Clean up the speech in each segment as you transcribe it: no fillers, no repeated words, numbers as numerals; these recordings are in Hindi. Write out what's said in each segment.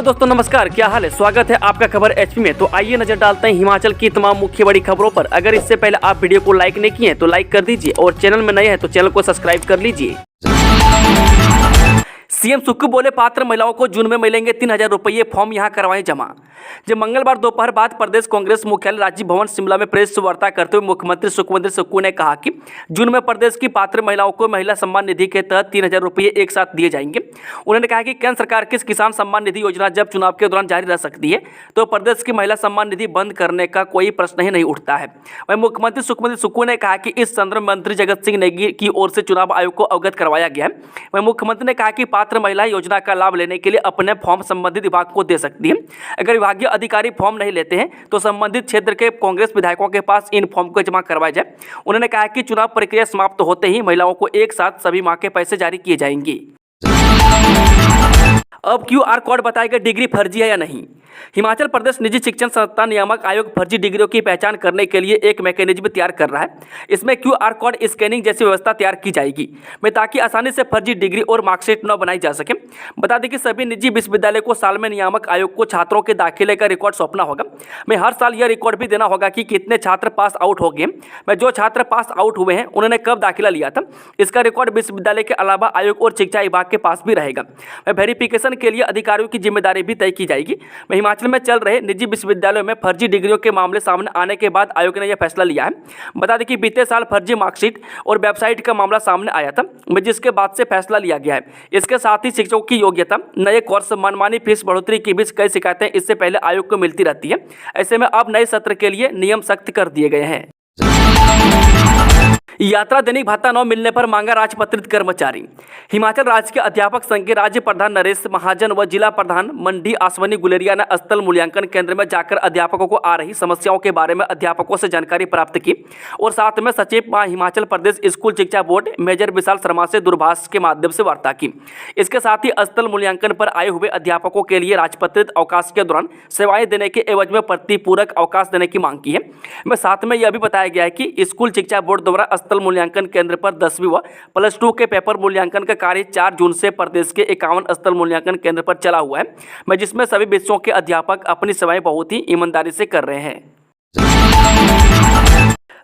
तो दोस्तों नमस्कार, क्या हाल है। स्वागत है आपका खबर एचपी में। तो आइए नजर डालते हैं हिमाचल की तमाम मुख्य बड़ी खबरों पर। अगर इससे पहले आप वीडियो को लाइक नहीं किए हैं तो लाइक कर दीजिए और चैनल में नए हैं तो चैनल को सब्सक्राइब कर लीजिए। सीएम सुक्खू बोले पात्र महिलाओं को जून में मिलेंगे 3000 रुपये, फॉर्म यहां करवाएं जमा। जब मंगलवार दोपहर बाद प्रदेश कांग्रेस मुख्यालय राजीव भवन शिमला में प्रेस वार्ता करते हुए मुख्यमंत्री सुखविंदर सुक्खू ने कहा कि जून में प्रदेश की पात्र महिलाओं को महिला सम्मान निधि के तहत 3000 रुपये एक साथ दिए जाएंगे। उन्होंने कहा कि केंद्र सरकार की किसान सम्मान निधि योजना जब चुनाव के दौरान जारी रह सकती है तो प्रदेश की महिला सम्मान निधि बंद करने का कोई प्रश्न ही नहीं उठता है। वहीं मुख्यमंत्री सुखविंदर सुक्खू ने कहा कि इस संदर्भ में मंत्री जगत सिंह नेगी की ओर से चुनाव आयोग को अवगत करवाया गया है। वहीं मुख्यमंत्री ने कहा कि पात्र महिला योजना का लाभ लेने के लिए अपने फॉर्म संबंधित विभाग को दे सकती है। अगर विभागीय अधिकारी फॉर्म नहीं लेते हैं तो संबंधित क्षेत्र के कांग्रेस विधायकों के पास इन फॉर्म को जमा करवाया जाए। उन्होंने कहा कि चुनाव प्रक्रिया समाप्त होते ही महिलाओं को एक साथ सभी माह के पैसे जारी किए जाएंगे। अब क्यूआर कोड बताएगा डिग्री फर्जी है या नहीं। हिमाचल प्रदेश निजी शिक्षण संस्थान नियामक आयोग फर्जी डिग्रियों की पहचान करने के लिए एक मैकेनिज्म तैयार कर रहा है। इसमें क्यूआर कोड स्कैनिंग जैसी व्यवस्था तैयार की जाएगी ताकि आसानी से फर्जी डिग्री और मार्कशीट न बनाई जा सके। बता दें कि सभी निजी विश्वविद्यालय को साल में नियामक आयोग को छात्रों के दाखिले का रिकॉर्ड सौंपना होगा। मैं हर साल यह रिकॉर्ड भी देना होगा कि कितने छात्र पास आउट हो गए। मैं जो छात्र पास आउट हुए हैं उन्होंने कब दाखिला लिया था। इसका रिकॉर्ड विश्वविद्यालय के अलावा आयोग और शिक्षा विभाग के पास भी रहेगा। वेरिफिकेशन के लिए अधिकारियों की जिम्मेदारी भी तय की जाएगी। हिमाचल में चल रहे निजी विश्वविद्यालयों में फर्जी डिग्रियों के मामले सामने आने के बाद आयोग ने यह फैसला लिया है। बता दें कि बीते साल फर्जी मार्कशीट और वेबसाइट का मामला सामने आया था, जिसके बाद से फैसला लिया गया है। इसके साथ ही शिक्षकों की योग्यता, नए कोर्स, मनमानी फीस बढ़ोतरी की भी कई शिकायतें इससे पहले आयोग को मिलती रहती है। ऐसे में अब नए सत्र के लिए नियम सख्त कर दिए गए हैं। यात्रा दैनिक भत्ता न मिलने पर मांगा राजपत्रित कर्मचारी। हिमाचल राज्य के अध्यापक संघ के राज्य प्रधान नरेश महाजन व जिला प्रधान मंडी आसवनी गुलेरिया ने स्थल मूल्यांकन केंद्र में जाकर अध्यापकों को आ रही समस्याओं के बारे में अध्यापकों से जानकारी प्राप्त की और साथ में सचिव हिमाचल प्रदेश स्कूल शिक्षा बोर्ड मेजर विशाल शर्मा से दूरभाष के माध्यम से वार्ता की। इसके साथ ही स्थल मूल्यांकन पर आए हुए अध्यापकों के लिए राजपत्रित अवकाश के दौरान सेवाएं देने के एवज में प्रतिपूरक अवकाश देने की मांग की है। साथ में यह भी बताया गया है कि स्कूल शिक्षा बोर्ड द्वारा स्थल मूल्यांकन केंद्र पर 10वीं व +2 के पेपर मूल्यांकन का कार्य 4 जून से प्रदेश के 51 स्थल मूल्यांकन केंद्र पर चला हुआ है, जिसमें सभी विषयों के अध्यापक अपनी सेवाएं बहुत ही ईमानदारी से कर रहे हैं।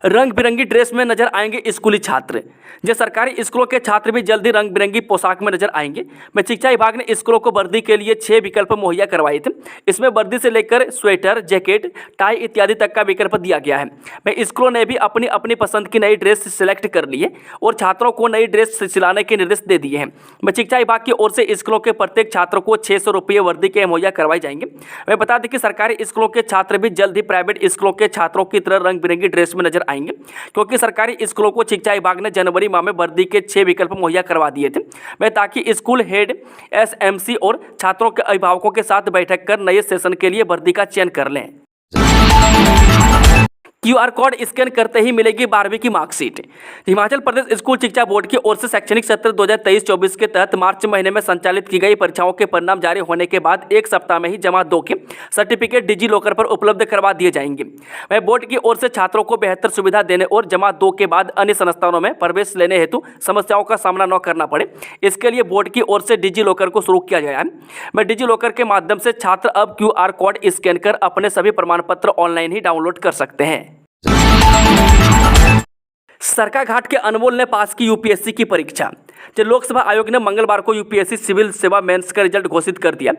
रंग बिरंगी ड्रेस में नजर आएंगे स्कूली छात्र। जो सरकारी स्कूलों के छात्र भी जल्दी रंग बिरंगी पोशाक में नजर आएंगे। शिक्षा विभाग ने स्कूलों को वर्दी के लिए 6 विकल्प मुहैया करवाए थे। इसमें वर्दी से लेकर स्वेटर, जैकेट, टाई इत्यादि तक का विकल्प दिया गया है। स्कूलों ने भी अपनी अपनी पसंद की नई ड्रेस सिलेक्ट कर ली है और छात्रों को नई ड्रेस सिलाने के निर्देश दे दिए हैं। शिक्षा विभाग की ओर से स्कूलों के प्रत्येक छात्र को 600 रुपये वर्दी के मुहैया करवाए जाएंगे। मैं बता दें कि सरकारी स्कूलों के छात्र भी जल्द ही प्राइवेट स्कूलों के छात्रों की तरह रंग बिरंगी ड्रेस में नजर आएंगे, क्योंकि सरकारी स्कूलों को शिक्षा विभाग ने जनवरी माह में वर्दी के 6 विकल्प मुहैया करवा दिए थे, ताकि स्कूल हेड, एसएमसी और छात्रों के अभिभावकों के साथ बैठक कर नए सेशन के लिए वर्दी का चयन कर लें। क्यूआर कोड स्कैन करते ही मिलेगी 12वीं की मार्कशीट। हिमाचल प्रदेश स्कूल शिक्षा बोर्ड की ओर से शैक्षणिक सत्र 2023-24 के तहत मार्च महीने में संचालित की गई परीक्षाओं के परिणाम जारी होने के बाद एक सप्ताह में ही जमा 2 के सर्टिफिकेट डिजी लॉकर पर उपलब्ध करवा दिए जाएंगे। वह बोर्ड की ओर से छात्रों को बेहतर सुविधा देने और जमा 2 के बाद अन्य संस्थानों में प्रवेश लेने हेतु समस्याओं का सामना न करना पड़े, इसके लिए बोर्ड की ओर से डिजी लॉकर को शुरू किया गया है। डिजी लॉकर के माध्यम से छात्र अब क्यूआर कोड स्कैन कर अपने सभी प्रमाण पत्र ऑनलाइन ही डाउनलोड कर सकते हैं। सरकाघाट के अनमोल ने पास की यूपीएससी की परीक्षा। जब लोकसभा आयोग ने मंगलवार को यूपीएससी सिविल सेवा मेंस का रिजल्ट घोषित कर दिया।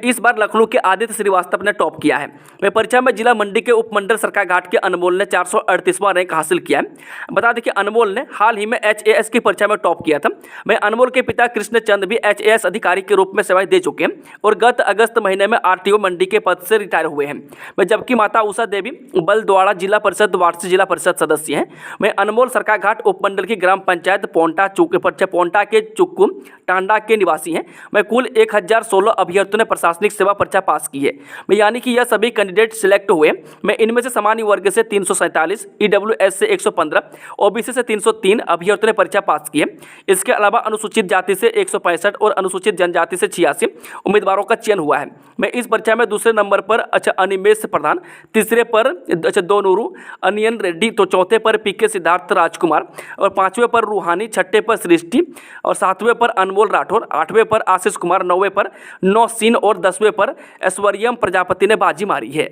इस बार लखनऊ के आदित्य श्रीवास्तव ने टॉप किया है। परीक्षा में जिला मंडी के उपमंडल सरकाघाट के अनमोल ने 438वां रैंक हासिल किया है। बता दें कि अनमोल ने हाल ही में एचएएस की परीक्षा में टॉप किया था। अनमोल के पिता कृष्ण चंद भी एचएएस अधिकारी के रूप में सेवाएं दे चुके हैं और गत अगस्त महीने में आरटीओ मंडी के पद से रिटायर हुए हैं। जबकि माता उषा देवी बलद्वाड़ा जिला परिषद वार्षिक जिला परिषद सदस्य हैं। अनमोल सरकाघाट उपमंडल की ग्राम पंचायत पोंटा के चुक्कू टांडा के निवासी हैं। कुल 1016 अभ्यर्थियों ने प्रशासनिक सेवा परीक्षा पास की है। यानी कि यह सभी कैंडिडेट सिलेक्ट हुए। इनमें से सामान्य वर्ग से 347, ईडब्ल्यूएस से 115, ओबीसी से 303 अभ्यर्थियों ने परीक्षा पास की है। इसके अलावा अनुसूचित जाति से 165 और अनुसूचित जनजाति से 86 उम्मीदवारों का चयन हुआ है। इस परीक्षा में दूसरे नंबर पर अनिमेश प्रधान, तीसरे पर दोनूरू अनियन रेड्डी, तो चौथे पर पीके सिद्धार्थ राजकुमार और 5वें पर रूहानी, 6ठे पर सृष्टि और 7वें पर अनमोल राठौर, 8वें पर आशीष कुमार, 9वें पर नौसीन और 10वें पर ऐश्वर्यम प्रजापति ने बाजी मारी है।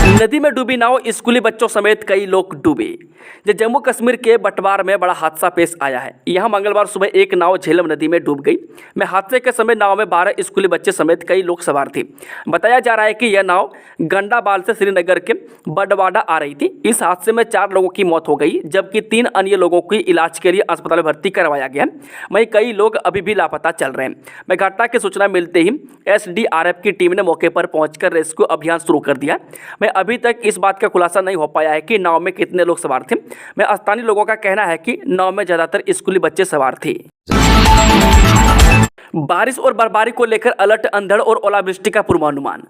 नदी में डूबी नाव, स्कूली बच्चों समेत कई लोग डूबे। जम्मू कश्मीर के बटवार में बड़ा हादसा पेश आया है। यहां मंगलवार सुबह एक नाव झेलम नदी में डूब गई। हादसे के समय नाव में 12 स्कूली बच्चे समेत कई लोग सवार थे। बताया जा रहा है कि यह नाव गंडाबाल से श्रीनगर के बडवाडा आ रही थी। इस हादसे में 4 लोगों की मौत हो गई, जबकि 3 अन्य लोगों की इलाज के लिए अस्पताल में भर्ती करवाया गया। वहीं कई लोग अभी भी लापता चल रहे हैं। घटना की सूचना मिलते ही SDRF की टीम ने मौके पर पहुंचकर रेस्क्यू अभियान शुरू कर दिया। अभी तक इस बात का खुलासा नहीं हो पाया है कि नाव में कितने लोग सवार थे। स्थानीय लोगों का कहना है कि नाव में ज्यादातर स्कूली बच्चे सवार थे। बारिश और बर्फबारी को लेकर अलर्ट, अंधड़ और ओलावृष्टि का पूर्वानुमान।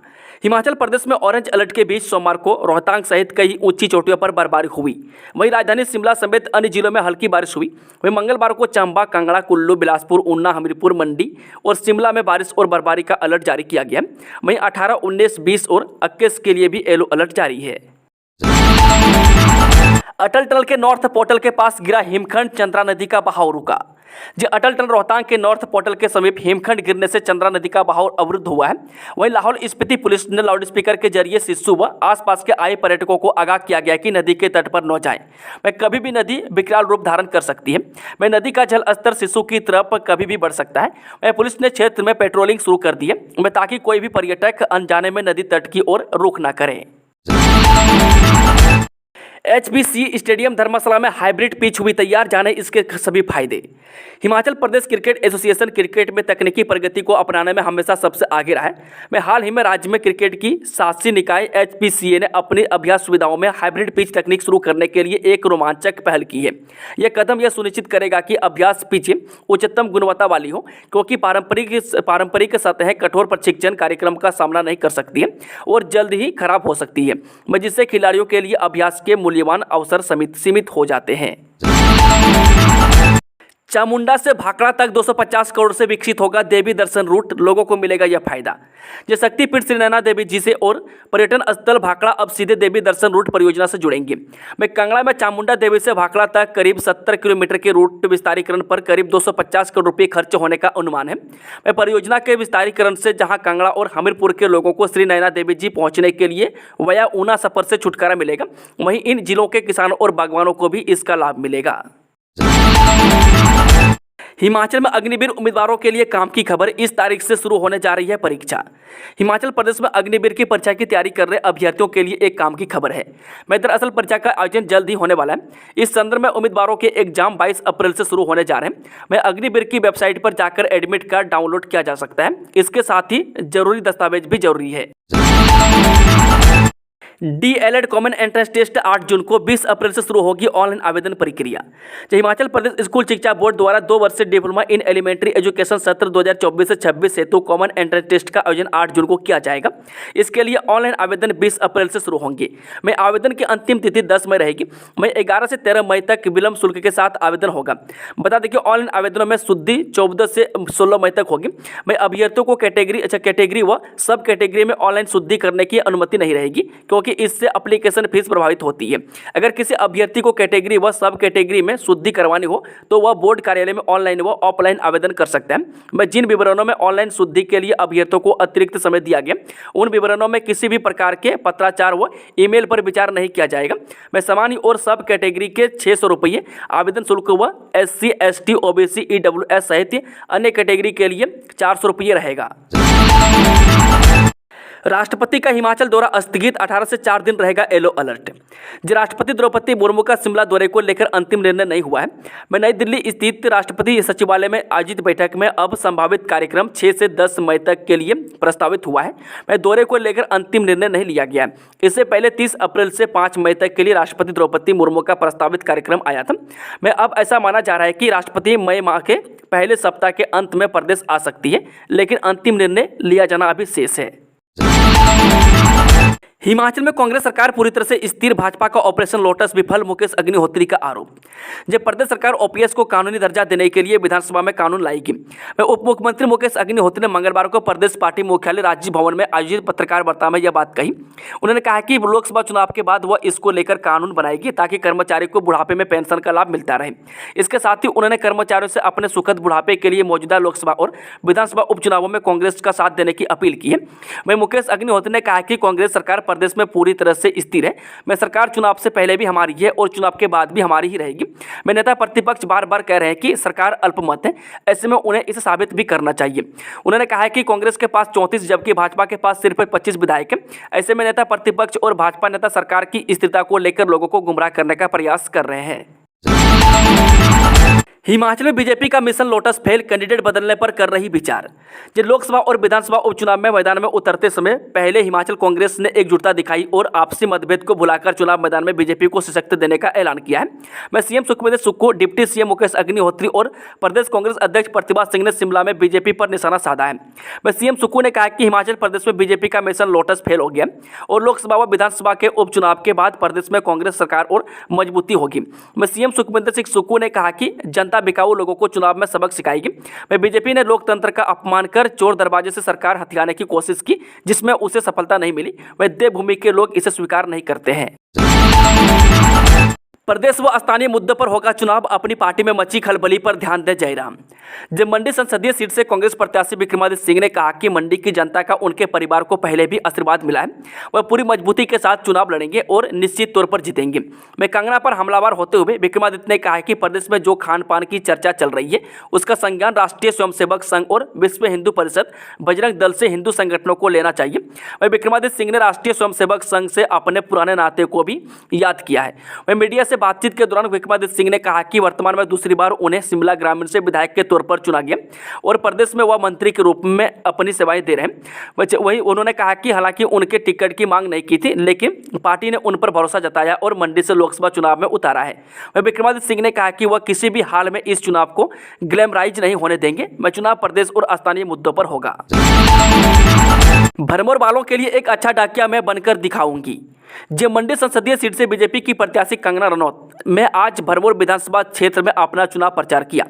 हिमाचल प्रदेश में ऑरेंज अलर्ट के बीच सोमवार को रोहतांग सहित कई ऊंची चोटियों पर बर्फबारी हुई। वहीं राजधानी शिमला समेत अन्य जिलों में हल्की बारिश हुई। वहीं मंगलवार को चंबा, कांगड़ा, कुल्लू, बिलासपुर, ऊना, हमीरपुर, मंडी और शिमला में बारिश और बर्फबारी का अलर्ट जारी किया गया। वहीं 18, 19, 20 और 21 के लिए भी येलो अलर्ट जारी है। अटल टनल के नॉर्थ पोर्टल के पास गिरा हिमखंड, चंद्रा नदी का बहाव रुका। अटल टनल रोहतांग के नॉर्थ पोर्टल के समीप हिमखंड गिरने से चंद्रा नदी का बहाव अवरुद्ध हुआ है। वहीं लाहौल स्पीति पुलिस ने लाउडस्पीकर के जरिए सिस्सू व आसपास के आए पर्यटकों को आगाह किया गया कि नदी के तट पर न जाएं। कभी भी नदी विकराल रूप धारण कर सकती है। नदी का जल स्तर सिस्सू की तरफ कभी भी बढ़ सकता है। पुलिस ने क्षेत्र में पेट्रोलिंग शुरू कर दी है ताकि कोई भी पर्यटक अनजाने में नदी तट की ओर रुख न करे। HBC स्टेडियम धर्मशाला में हाइब्रिड पिच हुई तैयार, जाने इसके सभी फायदे। Himachal Pradesh cricket association cricket में तकनीकी प्रगति को अपनाने में हमेशा सबसे आगे रहा है। हाल ही में राज्य में क्रिकेट की शासी निकाय HPCA ने अपनी अभ्यास सुविधाओं में हाइब्रिड पिच तकनीक शुरू करने के लिए एक रोमांचक पहल की है। यह कदम यह सुनिश्चित करेगा कि अभ्यास पिच उच्चतम गुणवत्ता वाली हो, क्योंकि पारंपरिक सतहें कठोर प्रशिक्षण कार्यक्रम का सामना नहीं कर सकती है और जल्द ही खराब हो सकती है, जिससे खिलाड़ियों के लिए अभ्यास के मूल्यवान अवसर सीमित हो जाते हैं। चामुंडा से भाखड़ा तक 250 करोड़ से विकसित होगा देवी दर्शन रूट, लोगों को मिलेगा यह फायदा। शक्तिपीठ श्री नैना देवी जी से और पर्यटन स्थल भाखड़ा अब सीधे देवी दर्शन रूट परियोजना से जुड़ेंगे। कांगड़ा में चामुंडा देवी से भाखड़ा तक करीब 70 किलोमीटर के रूट विस्तारीकरण पर करीब 250 करोड़ रुपये खर्च होने का अनुमान है। परियोजना के विस्तारीकरण से जहां कांगड़ा और हमीरपुर के लोगों को श्री नैना देवी जी पहुंचने के लिए वया ऊना सफर से छुटकारा मिलेगा, वहीं इन जिलों के किसानों और बागवानों को भी इसका लाभ मिलेगा। हिमाचल में अग्निवीर उम्मीदवारों के लिए काम की खबर, इस तारीख से शुरू होने जा रही है परीक्षा। हिमाचल प्रदेश में अग्निवीर की परीक्षा की तैयारी कर रहे अभ्यर्थियों के लिए एक काम की खबर है। दरअसल परीक्षा का आयोजन जल्द ही होने वाला है। इस संदर्भ में उम्मीदवारों के एग्जाम 22 अप्रैल से शुरू होने जा रहे हैं। अग्निवीर की वेबसाइट पर जाकर एडमिट कार्ड डाउनलोड किया जा सकता है। इसके साथ ही जरूरी दस्तावेज भी जरूरी है। DELED कॉमन एंट्रेंस टेस्ट 8 जून को 20 अप्रैल से शुरू होगी ऑनलाइन आवेदन प्रक्रिया। हिमाचल प्रदेश स्कूल शिक्षा बोर्ड द्वारा 2 वर्षीय डिप्लोमा इन एलिमेंट्री एजुकेशन सत्र 2024 से 26 हेतु कॉमन एंट्रेंस टेस्ट का आयोजन 8 जून को किया जाएगा। इसके लिए ऑनलाइन आवेदन 20 अप्रैल से शुरू होंगे। आवेदन की अंतिम तिथि 10 मई रहेगी। 11 से 13 मई तक विलंब शुल्क के साथ आवेदन होगा। बता दें कि ऑनलाइन आवेदनों में शुद्धि 14 से 16 मई तक होगी। अभ्यर्थियों को कैटेगरी व सब कैटेगरी में ऑनलाइन शुद्धि करने की अनुमति नहीं रहेगी, क्योंकि इससे एप्लीकेशन फीस प्रभावित होती है। अगर किसी अभ्यर्थी को कैटेगरी व सब कैटेगरी में शुद्धि करवानी हो तो वह बोर्ड कार्यालय में ऑनलाइन व ऑफलाइन आवेदन कर सकते हैं। जिन विवरणों में ऑनलाइन शुद्धि के लिए अभ्यर्थियों को अतिरिक्त समय दिया गया, उन विवरणों में किसी भी प्रकार के पत्राचार व ईमेल पर विचार नहीं किया जाएगा। सामान्य और सब कैटेगरी के 600 रुपये आवेदन शुल्क व SC, ST, OBC, EWS सहित अन्य कैटेगरी के लिए 400 रुपये रहेगा। राष्ट्रपति का हिमाचल दौरा स्थगित, 18 से 4 दिन रहेगा येलो अलर्ट। राष्ट्रपति द्रौपदी मुर्मू का शिमला दौरे को लेकर अंतिम निर्णय नहीं हुआ है। नई दिल्ली स्थित राष्ट्रपति सचिवालय में आयोजित बैठक में अब संभावित कार्यक्रम 6 से 10 मई तक के लिए प्रस्तावित हुआ है। दौरे को लेकर अंतिम निर्णय नहीं लिया गया है। इससे पहले 30 अप्रैल से 5 मई तक के लिए राष्ट्रपति द्रौपदी मुर्मू का प्रस्तावित कार्यक्रम आया था। अब ऐसा माना जा रहा है कि राष्ट्रपति मई माह के पहले सप्ताह के अंत में प्रदेश आ सकती है, लेकिन अंतिम निर्णय लिया जाना अभी शेष है। हिमाचल में कांग्रेस सरकार पूरी तरह से स्थिर, भाजपा का ऑपरेशन लोटस विफल, मुकेश अग्निहोत्री का आरोप। जब प्रदेश सरकार ओपीएस को कानूनी दर्जा देने के लिए विधानसभा में कानून लाएगी, वह उप मुख्यमंत्री मुकेश अग्निहोत्री ने मंगलवार को प्रदेश पार्टी मुख्यालय राजीव भवन में आयोजित पत्रकार वार्ता में यह बात कही। उन्होंने कहा कि लोकसभा चुनाव के बाद वह इसको लेकर कानून बनाएगी ताकि कर्मचारी को बुढ़ापे में पेंशन का लाभ मिलता रहे। इसके साथ ही उन्होंने कर्मचारियों से अपने सुखद बुढ़ापे के लिए मौजूदा लोकसभा और विधानसभा उपचुनावों में कांग्रेस का साथ देने की अपील की है। वहीं मुकेश अग्निहोत्री ने कहा कि कांग्रेस सरकार प्रदेश में पूरी तरह से स्थिर है। मैं सरकार चुनाव से पहले भी हमारी है और चुनाव के बाद भी हमारी ही रहेगी। मैं नेता प्रतिपक्ष बार बार कह रहे हैं कि सरकार अल्पमत है, ऐसे में उन्हें इसे साबित भी करना चाहिए। उन्होंने कहा है कि कांग्रेस के पास 34 जबकि भाजपा के पास सिर्फ 25 विधायक हैं। ऐसे में नेता प्रतिपक्ष और भाजपा नेता सरकार की स्थिरता को लेकर लोगों को गुमराह करने का प्रयास कर रहे हैं। हिमाचल में बीजेपी का मिशन लोटस फेल, कैंडिडेट बदलने पर कर रही विचार। जब लोकसभा और विधानसभा उपचुनाव में मैदान में उतरते समय पहले हिमाचल कांग्रेस ने एकजुटता दिखाई और आपसी मतभेद को भुलाकर चुनाव मैदान में बीजेपी को सशक्त देने का ऐलान किया है। मैं CM Sukhvinder Sukhu, deputy CM Mukesh Agnihotri और प्रदेश कांग्रेस अध्यक्ष प्रतिभा सिंह ने शिमला में बीजेपी पर निशाना साधा है। मैं सीएम सुक्खू ने कहा कि हिमाचल प्रदेश में बीजेपी का मिशन लोटस फेल हो गया और लोकसभा व विधानसभा के उपचुनाव के बाद प्रदेश में कांग्रेस सरकार और मजबूती होगी। मैं सीएम सुखविंदर सिंह सुक्खू ने कहा कि जनता बिकाऊ लोगों को चुनाव में सबक सिखाएगी। मैं बीजेपी ने लोकतंत्र का अपमान कर चोर दरवाजे से सरकार हथियाने की कोशिश की, जिसमें उसे सफलता नहीं मिली। वह देवभूमि के लोग इसे स्वीकार नहीं करते हैं। प्रदेश व स्थानीय मुद्दों पर होगा चुनाव, अपनी पार्टी में मची खलबली पर ध्यान दे जयराम। जब मंडी संसदीय सीट से कांग्रेस प्रत्याशी विक्रमादित्य सिंह ने कहा कि मंडी की जनता का उनके परिवार को पहले भी आशीर्वाद मिला है, वह पूरी मजबूती के साथ चुनाव लड़ेंगे और निश्चित तौर पर जीतेंगे। मैं कंगना पर हमलावर होते हुए विक्रमादित्य ने कहा कि प्रदेश में जो खान पान की चर्चा चल रही है उसका संज्ञान राष्ट्रीय स्वयंसेवक संघ और विश्व हिंदू परिषद, बजरंग दल से हिंदू संगठनों को लेना चाहिए। वह विक्रमादित्य सिंह ने राष्ट्रीय स्वयंसेवक संघ से अपने पुराने नाते को भी याद किया है। वह मीडिया से बातचीत के दौरान विक्रमादित्य सिंह ने कहा कि वर्तमान में दूसरी बार उन्हें शिमला ग्रामीण से विधायक के तौर पर चुना गया और प्रदेश में वह मंत्री के रूप में अपनी सेवाएं दे रहे हैं। वहीं उन्होंने कहा कि हालांकि उनके टिकट की मांग नहीं की थी, लेकिन पार्टी ने उन पर भरोसा जताया और मंडी से लोकसभा चुनाव में उतारा है। वह विक्रमादित्य सिंह ने कहा कि वह किसी भी हाल में इस चुनाव को ग्लैमराइज नहीं होने देंगे। मैं चुनाव प्रदेश और स्थानीय मुद्दों पर होगा। भरमौर वालों के लिए एक अच्छा डाकिया मैं बनकर दिखाऊंगी। जब मंडी संसदीय सीट से बीजेपी की प्रत्याशी कंगना रनौत ने आज भरमौर विधानसभा क्षेत्र में अपना चुनाव प्रचार किया।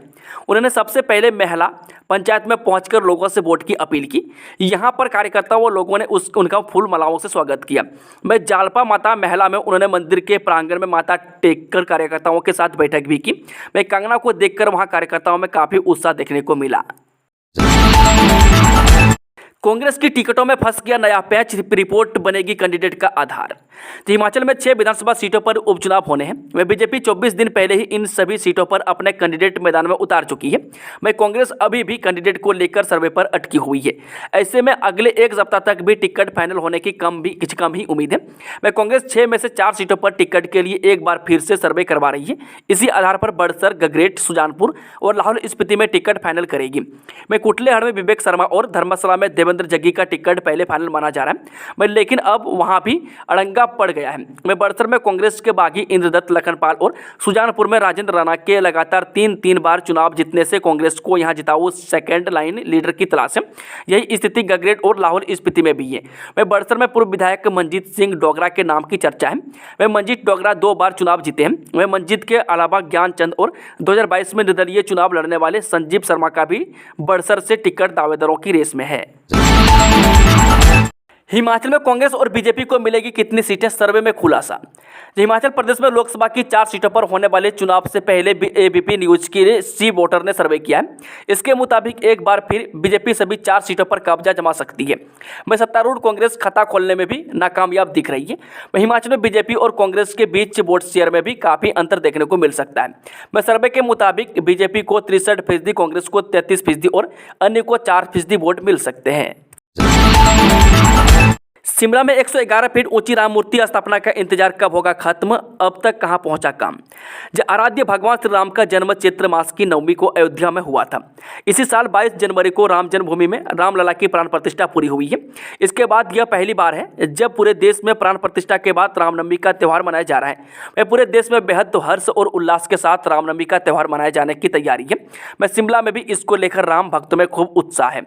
उन्होंने सबसे पहले महला पंचायत में पहुंचकर लोगों से वोट की अपील की। यहां पर कार्यकर्ताओं व लोगों ने उनका फूल मालाओं से स्वागत किया। मैं जालपा माता महला में उन्होंने मंदिर के प्रांगण में माथा टेक कर कार्यकर्ताओं के साथ बैठक भी की। मैं कंगना को देखकर वहां कार्यकर्ताओं में काफी उत्साह देखने को मिला। कांग्रेस की टिकटों में फंस गया नया पैच, रिपोर्ट बनेगी कैंडिडेट का आधार। हिमाचल में 6 विधानसभा सीटों पर उपचुनाव होने हैं। वह बीजेपी 24 दिन पहले ही इन सभी सीटों पर अपने कैंडिडेट मैदान में उतार चुकी है। मैं कांग्रेस अभी भी कैंडिडेट को लेकर सर्वे पर अटकी हुई है। ऐसे में अगले एक सप्ताह तक भी टिकट फाइनल होने की कुछ कम ही उम्मीद है। मैं कांग्रेस 6 में से 4 सीटों पर टिकट के लिए एक बार फिर से सर्वे करवा रही है। इसी आधार पर बड़सर, गगरेट, सुजानपुर और लाहौल स्पीति में टिकट फाइनल करेगी। मैं कुटलेहड़ में विवेक शर्मा और धर्मशाला में देवेंद्र जग्गी का टिकट पहले फाइनल माना जा रहा है, लेकिन अब वहां भी अड़ंगा पड़ गया है। मैं बड़सर में कांग्रेस के बागी इंद्रदत्त लखनपाल और सुजानपुर में राजेंद्र राणा के लगातार 3 बार चुनाव जीतने से कांग्रेस को यहां जिताऊ सेकेंड लाइन लीडर की तलाश है। यही स्थिति गगरेट और लाहौल स्पीति में भी है। मैं बड़सर में पूर्व विधायक मंजीत सिंह डोगरा के नाम की चर्चा है। वह मंजीत डोगरा 2 बार चुनाव जीते हैं। वह मंजीत के अलावा ज्ञानचंद और 2022 में निर्दलीय चुनाव लड़ने वाले संजीव शर्मा का भी बड़सर से टिकट दावेदारों की रेस में है। हिमाचल में कांग्रेस और बीजेपी को मिलेगी कितनी सीटें, सर्वे में खुलासा। हिमाचल प्रदेश में लोकसभा की 4 सीटों पर होने वाले चुनाव से पहले एबीपी न्यूज की सी वोटर ने सर्वे किया है। इसके मुताबिक एक बार फिर बीजेपी सभी 4 सीटों पर कब्जा जमा सकती है। मैं सत्तारूढ़ कांग्रेस खाता खोलने में भी नाकामयाब दिख रही है। हिमाचल में बीजेपी और कांग्रेस के बीच वोट शेयर में भी काफी अंतर देखने को मिल सकता है। मैं सर्वे के मुताबिक बीजेपी को 63%, कांग्रेस को 33% और अन्य को 4% वोट मिल सकते हैं। शिमला में 111 फीट ऊंची राम मूर्ति स्थापना का इंतजार कब होगा खत्म, अब तक कहां पहुंचा काम। जब आराध्य भगवान श्री राम का जन्म चैत्र मास की 9वीं को अयोध्या में हुआ था। इसी साल 22 जनवरी को राम जन्मभूमि में रामलला की प्राण प्रतिष्ठा पूरी हुई है। इसके बाद यह पहली बार है जब पूरे देश में प्राण प्रतिष्ठा के बाद रामनवमी का त्यौहार मनाया जा रहा है। वह पूरे देश में बेहद हर्ष और उल्लास के साथ रामनवमी का त्यौहार मनाए जाने की तैयारी है। मैं शिमला में भी इसको लेकर राम भक्तों में खूब उत्साह है।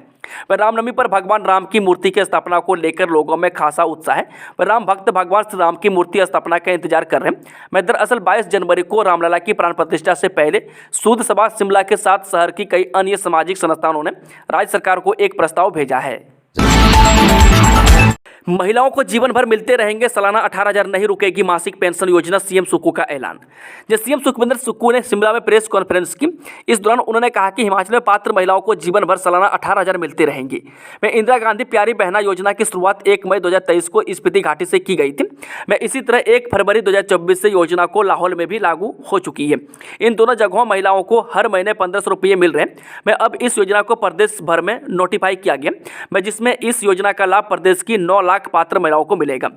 वह रामनवमी पर भगवान राम की मूर्ति की स्थापना को लेकर लोगों में खासा उत्साह है। वह राम भक्त भगवान श्री राम की मूर्ति स्थापना का इंतजार कर रहे हैं। मैं दरअसल 22 जनवरी को रामलला की प्राण प्रतिष्ठा से पहले सूद सभा शिमला के साथ शहर की कई अन्य सामाजिक संस्थानों ने राज्य सरकार को एक प्रस्ताव भेजा है। महिलाओं को जीवन भर मिलते रहेंगे सालाना 18,000, नहीं रुकेगी मासिक पेंशन योजना, सीएम सुक्कू का ऐलान। जब सीएम सुखविंदर सुक्कू ने शिमला में प्रेस कॉन्फ्रेंस की, इस दौरान उन्होंने कहा कि हिमाचल में पात्र महिलाओं को जीवन भर सालाना 18,000 मिलते रहेंगे। मैं इंदिरा गांधी प्यारी बहना योजना की शुरुआत 1 मई 2023 को स्पीति घाटी से की गई थी। मैं इसी तरह 1 फरवरी 2024 से योजना को लाहौल में भी लागू हो चुकी है। इन दोनों जगहों महिलाओं को हर महीने 1,500 रुपये मिल रहे हैं। मैं अब इस योजना को प्रदेश भर में नोटिफाई किया गया, मैं जिसमें इस योजना का लाभ प्रदेश की 9 लाख पात्र महिलाओं को मिलेगा।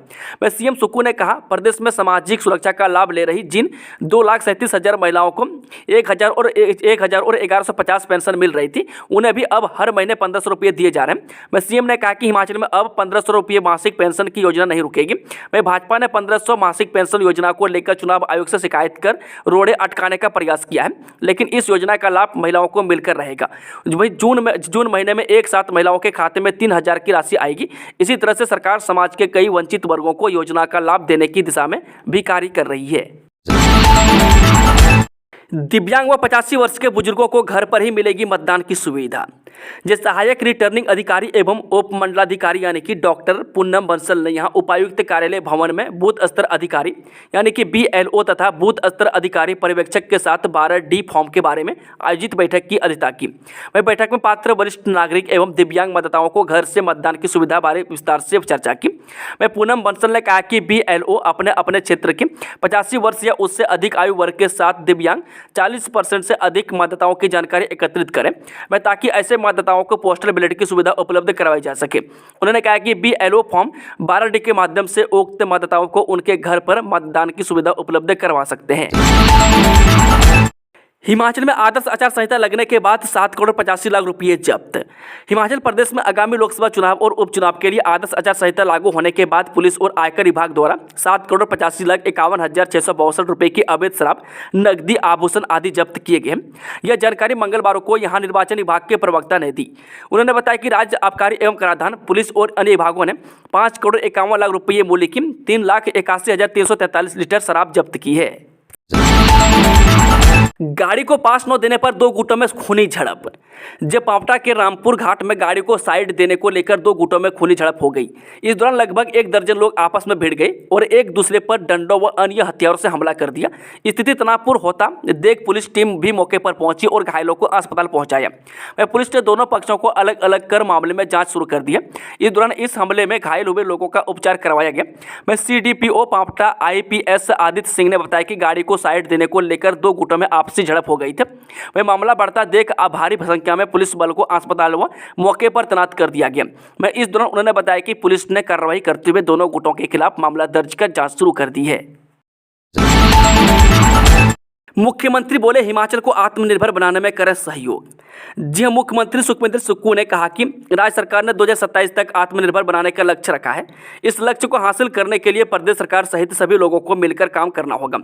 मैं सीएम सुक्कू ने कहा, प्रदेश में सामाजिक सुरक्षा का लाभ ले रही जिन 2,37,000 महिलाओं को 1,000 और 1,150 पेंशन मिल रही थी, उन्हें भी अब हर महीने 1,500 रुपये दिए जा रहे हैं। मैं सीएम ने कहा कि हिमाचल में अब 1,500 रुपये मासिक पेंशन की योजना नहीं रुकेगी। मैं भाजपा ने 1,500 मासिक पेंशन योजना को लेकर चुनाव आयोग से शिकायत कर रोड़े अटकाने का प्रयास किया है, लेकिन इस योजना का लाभ महिलाओं को मिलकर रहेगा। वही जून महीने में एक साथ महिलाओं के खाते में 3,000 की राशि आएगी। इसी तरह से सरकार समाज के कई वंचित वर्गों को योजना का लाभ देने की दिशा में भी कार्य कर रही है। दिव्यांग व 85 वर्ष के बुजुर्गों को घर पर ही मिलेगी मतदान की सुविधा। जिस सहायक रिटर्निंग अधिकारी एवं उप मंडलाधिकारी यानी कि डॉक्टर पूनम बंसल ने यहां उपायुक्त कार्यालय भवन में बूथ स्तर अधिकारी यानी कि BLO तथा बूथ स्तर अधिकारी पर्यवेक्षक के साथ 12D फॉर्म के बारे में आयोजित बैठक की अध्यक्षता की। वहीं बैठक में पात्र वरिष्ठ नागरिक एवं दिव्यांग मतदाताओं को घर से मतदान की सुविधा बारे विस्तार से चर्चा की। वहीं पूनम बंसल ने कहा कि BLO अपने अपने क्षेत्र के 85 वर्ष या उससे अधिक आयु वर्ग के साथ दिव्यांग 40% से अधिक मतदाताओं की जानकारी एकत्रित करें, मैं ताकि ऐसे मतदाताओं को पोस्टल बैलेट की सुविधा उपलब्ध करवाई जा सके। उन्होंने कहा कि BLO फॉर्म 12D के माध्यम से उक्त मतदाताओं को उनके घर पर मतदान की सुविधा उपलब्ध करवा सकते हैं। हिमाचल में आदर्श आचार संहिता लगने के बाद 7 करोड़ 85 लाख रुपये जब्त। हिमाचल प्रदेश में आगामी लोकसभा चुनाव और उपचुनाव के लिए आदर्श आचार संहिता लागू होने के बाद पुलिस और आयकर विभाग द्वारा 7 करोड़ 85,51,662 रुपये की अवैध शराब, नकदी, आभूषण आदि जब्त किए गए। यह जानकारी मंगलवार को यहां निर्वाचन विभाग के प्रवक्ता ने दी। उन्होंने बताया कि राज्य आबकारी एवं कराधान, पुलिस और अन्य विभागों ने 5 करोड़ 51 लाख रुपये मूल्य की 3,81,343 लीटर शराब जब्त की है। गाड़ी को पास न देने पर 2 गुटों में खूनी झड़प। जब पावटा के रामपुर घाट में गाड़ी को साइड देने को लेकर 2 गुटों में खूनी झड़प हो गई। इस दौरान लगभग 1 दर्जन लोग आपस में भिड़ गए और एक दूसरे पर डंडों व अन्य हथियारों से हमला कर दिया। स्थिति तनावपूर्ण होता देख पुलिस टीम भी मौके पर पहुंची और घायलों को अस्पताल पहुंचाया। वह पुलिस ने दोनों पक्षों को अलग अलग कर मामले में जाँच शुरू कर दिया। इस दौरान इस हमले में घायल हुए लोगों का उपचार करवाया गया। मैं CDPO पावटा IPS आदित्य सिंह ने बताया कि गाड़ी को साइड देने को लेकर 2 गुटों में आपसी झड़प हो गई थी। वह मामला बढ़ता देख भारी संख्या में पुलिस बल को अस्पताल व मौके पर तैनात कर दिया गया। मैं इस दौरान उन्होंने बताया कि पुलिस ने कार्रवाई करते हुए दोनों गुटों के खिलाफ मामला दर्ज कर जांच शुरू कर दी है। मुख्यमंत्री बोले, हिमाचल को आत्मनिर्भर बनाने में करें सहयोग। जी मुख्यमंत्री सुखविंदर सुक्कू ने कहा कि राज्य सरकार ने 2027 तक आत्मनिर्भर बनाने का लक्ष्य रखा है। इस लक्ष्य को हासिल करने के लिए प्रदेश सरकार सहित सभी लोगों को मिलकर काम करना होगा।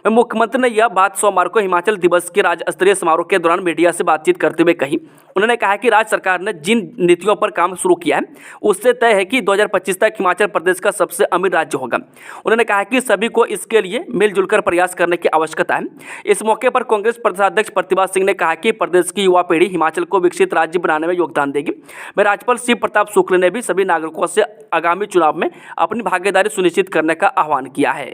मुख्यमंत्री ने यह बात सोमवार को हिमाचल दिवस के राज्य स्तरीय समारोह के दौरान मीडिया से बातचीत करते हुए कही। उन्होंने कहा कि राज्य सरकार ने जिन नीतियों पर काम शुरू किया है उससे तय है कि 2025 तक हिमाचल प्रदेश का सबसे अमीर राज्य होगा। उन्होंने कहा कि सभी को इसके लिए मिलजुल कर प्रयास करने की आवश्यकता है। इस मौके पर कांग्रेस प्रदेशाध्यक्ष प्रतिभा सिंह ने कहा कि प्रदेश की युवा पीढ़ी हिमाचल को विकसित राज्य बनाने में योगदान देगी। मैं राज्यपाल शिव प्रताप शुक्ल ने भी सभी नागरिकों से आगामी चुनाव में अपनी भागीदारी सुनिश्चित करने का आह्वान किया है।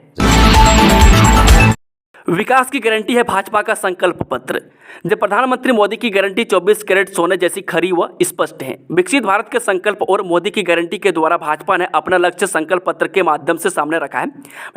विकास की गारंटी है भाजपा का संकल्प पत्र। जब प्रधानमंत्री मोदी की गारंटी 24 कैरेट सोने जैसी खरी व स्पष्ट है। विकसित भारत के संकल्प और मोदी की गारंटी के द्वारा भाजपा ने अपना लक्ष्य संकल्प पत्र के माध्यम से सामने रखा है।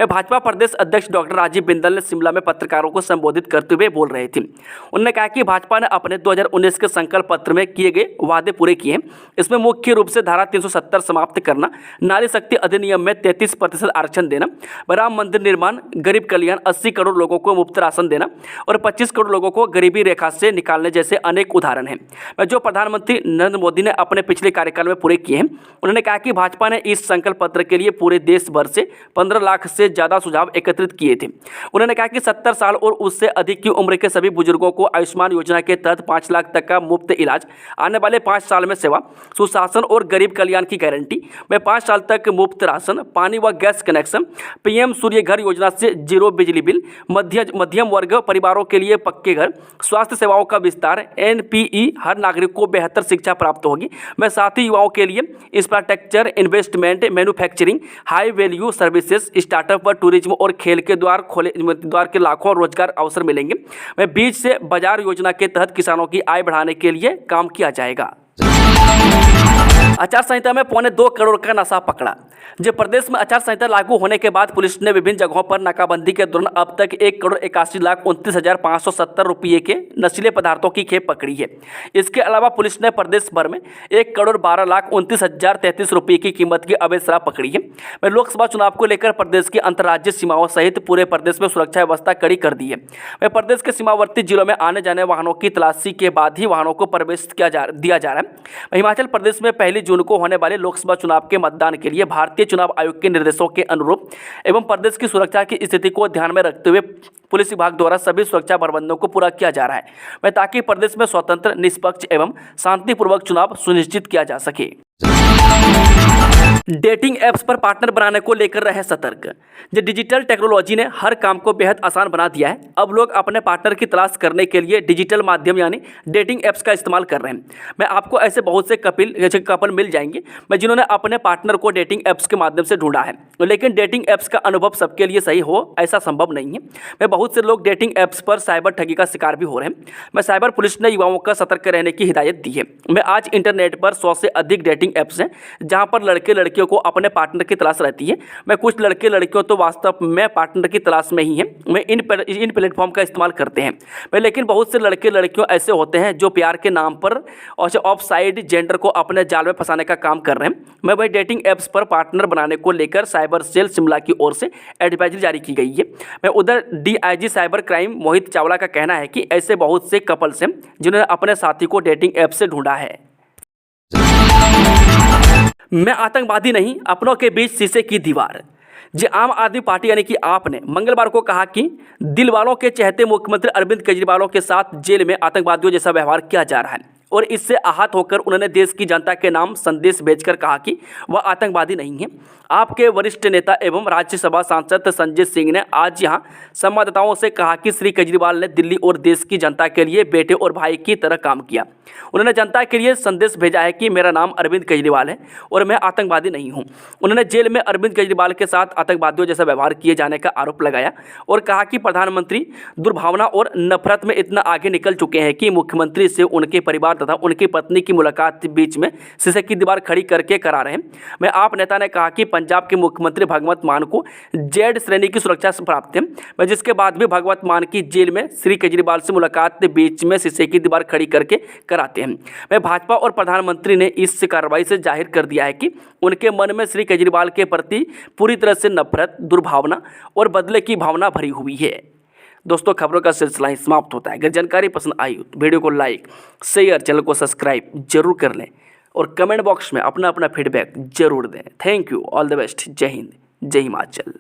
वह भाजपा प्रदेश अध्यक्ष डॉक्टर राजीव बिंदल ने शिमला में पत्रकारों को संबोधित करते हुए बोल रहे थे। उन्होंने कहा कि भाजपा ने अपने 2019 के संकल्प पत्र में किए गए वादे पूरे किए हैं। इसमें मुख्य रूप से धारा 370 समाप्त करना, नारी शक्ति अधिनियम में 33% आरक्षण देना, राम मंदिर निर्माण, गरीब कल्याण, 80 करोड़ लोगों को मुफ्त राशन देना और 25 करोड़ लोगों को गरीबी रेखा से निकालने जैसे अनेक उदाहरण हैं जो प्रधानमंत्री नरेंद्र मोदी ने अपने पिछले कार्यकाल में पूरे किए हैं। उन्होंने कहा कि भाजपा ने इस संकल्प पत्र के लिए पूरे देश भर से 15 लाख से ज़्यादा सुझाव एकत्रित किए थे। उन्होंने कहा कि 70 साल और उससे अधिक की उम्र के सभी बुजुर्गों को आयुष्मान योजना के तहत 5 लाख तक का मुफ्त इलाज, आने वाले 5 साल में सेवा, सुशासन और गरीब कल्याण की गारंटी में 5 साल तक मुफ्त राशन, पानी व गैस कनेक्शन, पीएम सूर्य घर योजना से 0 बिजली बिल, मध्यम वर्ग परिवारों के लिए पक्के घर, स्वास्थ्य सेवाओं का विस्तार, एनपीई, हर नागरिक को बेहतर शिक्षा प्राप्त होगी। मैं साथ ही युवाओं के लिए infrastructure, investment, manufacturing, high value services, startup व टूरिज्म और खेल के द्वार के लाखों रोजगार अवसर मिलेंगे। मैं बीज से बाजार योजना के तहत किसानों की आय बढ़ाने के लिए काम किया जाएगा। आचार संहिता में 2.25 करोड़ का नशा पकड़ा। जब प्रदेश में आचार संहिता लागू होने के बाद पुलिस ने विभिन्न जगहों पर नाकाबंदी के दौरान अब तक 1,81,29,570 रुपये के नशीले पदार्थों की खेप पकड़ी है। इसके अलावा पुलिस ने प्रदेश भर में 1,12,29,033 रुपये की कीमत की अवैध शराब पकड़ी है। मैं लोकसभा चुनाव को लेकर प्रदेश की अंतर्राज्यीय सीमाओं सहित पूरे प्रदेश में सुरक्षा व्यवस्था कड़ी कर दी है। मैं प्रदेश के सीमावर्ती जिलों में आने जाने वाहनों की तलाशी के बाद ही वाहनों को प्रवेश दिया जा रहा है। हिमाचल प्रदेश में 1 जून को होने वाले लोकसभा चुनाव के मतदान के लिए भारतीय चुनाव आयोग के निर्देशों के अनुरूप एवं प्रदेश की सुरक्षा की स्थिति को ध्यान में रखते हुए पुलिस विभाग द्वारा सभी सुरक्षा प्रबंधों को पूरा किया जा रहा है ताकि प्रदेश में स्वतंत्र, निष्पक्ष एवं शांतिपूर्वक चुनाव सुनिश्चित किया जा सके। डेटिंग ऐप्स पर पार्टनर बनाने को लेकर रहे सतर्क। जो डिजिटल टेक्नोलॉजी ने हर काम को बेहद आसान बना दिया है। अब लोग अपने पार्टनर की तलाश करने के लिए डिजिटल माध्यम यानी डेटिंग ऐप्स का इस्तेमाल कर रहे हैं। मैं आपको ऐसे बहुत से कपल मिल जाएंगे जिन्होंने अपने पार्टनर को डेटिंग ऐप्स के माध्यम से ढूंढा है, लेकिन डेटिंग ऐप्स का अनुभव सबके लिए सही हो ऐसा संभव नहीं है। मैं बहुत से लोग डेटिंग ऐप्स पर साइबर ठगी का शिकार भी हो रहे हैं। मैं साइबर पुलिस ने युवाओं का सतर्क रहने की हिदायत दी है। मैं आज इंटरनेट पर 100 से अधिक डेटिंग ऐप्स हैं जहां पर लड़के लड़कियों को अपने पार्टनर की तलाश रहती है। मैं कुछ लड़के लड़कियों तो वास्तव में पार्टनर की तलाश में ही हैं। मैं इन प्लेटफॉर्म का इस्तेमाल करते हैं। मैं लेकिन बहुत से लड़के लड़कियों ऐसे होते हैं जो प्यार के नाम पर और ऑफ साइड जेंडर को अपने जाल में फंसाने का काम कर रहे हैं। मैं वही डेटिंग ऐप्स पर पार्टनर बनाने को लेकर साइबर सेल शिमला की ओर से एडवाइजरी जारी की गई है। मैं उधर DIG cyber crime Mohit Chawla का कहना है कि ऐसे बहुत से कपल्स हैं जिन्होंने अपने साथी को डेटिंग ऐप से ढूंढा है। मैं आतंकवादी नहीं, अपनों के बीच शीशे की दीवार। जी आम आदमी पार्टी यानी कि आप ने मंगलवार को कहा कि दिल वालों के चहेते मुख्यमंत्री अरविंद केजरीवाल के साथ जेल में आतंकवादियों जैसा व्यवहार किया जा रहा है और इससे आहत होकर उन्होंने देश की जनता के नाम संदेश भेजकर कहा कि वह आतंकवादी नहीं है। आपके वरिष्ठ नेता एवं राज्यसभा सांसद संजय सिंह ने आज यहां संवाददाताओं से कहा कि श्री केजरीवाल ने दिल्ली और देश की जनता के लिए बेटे और भाई की तरह काम किया। उन्होंने जनता के लिए संदेश भेजा है कि मेरा नाम अरविंद केजरीवाल है और मैं आतंकवादी नहीं हूं। उन्होंने जेल में अरविंद केजरीवाल के साथ आतंकवादियों जैसा व्यवहार किए जाने का आरोप लगाया और कहा कि प्रधानमंत्री दुर्भावना और नफरत में इतना आगे निकल चुके हैं कि मुख्यमंत्री से उनके परिवार तथा उनकी पत्नी की मुलाकात बीच में शीशे की दीवार खड़ी करके करा रहे हैं। मैं आप नेता ने कहा कि पंजाब के मुख्यमंत्री भगवंत मान को जेड श्रेणी की सुरक्षा प्राप्त है, मैं जिसके बाद भी भगवंत मान की जेल में श्री केजरीवाल से मुलाकात बीच में शीशे की दीवार खड़ी करके कराते हैं। मैं भाजपा और प्रधानमंत्री ने इस कार्रवाई से जाहिर कर दिया है कि उनके मन में श्री केजरीवाल के प्रति पूरी तरह से नफरत, दुर्भावना और बदले की भावना भरी हुई है। दोस्तों, खबरों का सिलसिला ही समाप्त होता है। अगर जानकारी पसंद आई तो वीडियो को लाइक, शेयर, चैनल को सब्सक्राइब जरूर कर लें और कमेंट बॉक्स में अपना फीडबैक जरूर दें। Thank you, all the best. जय हिंद, जय हिमाचल।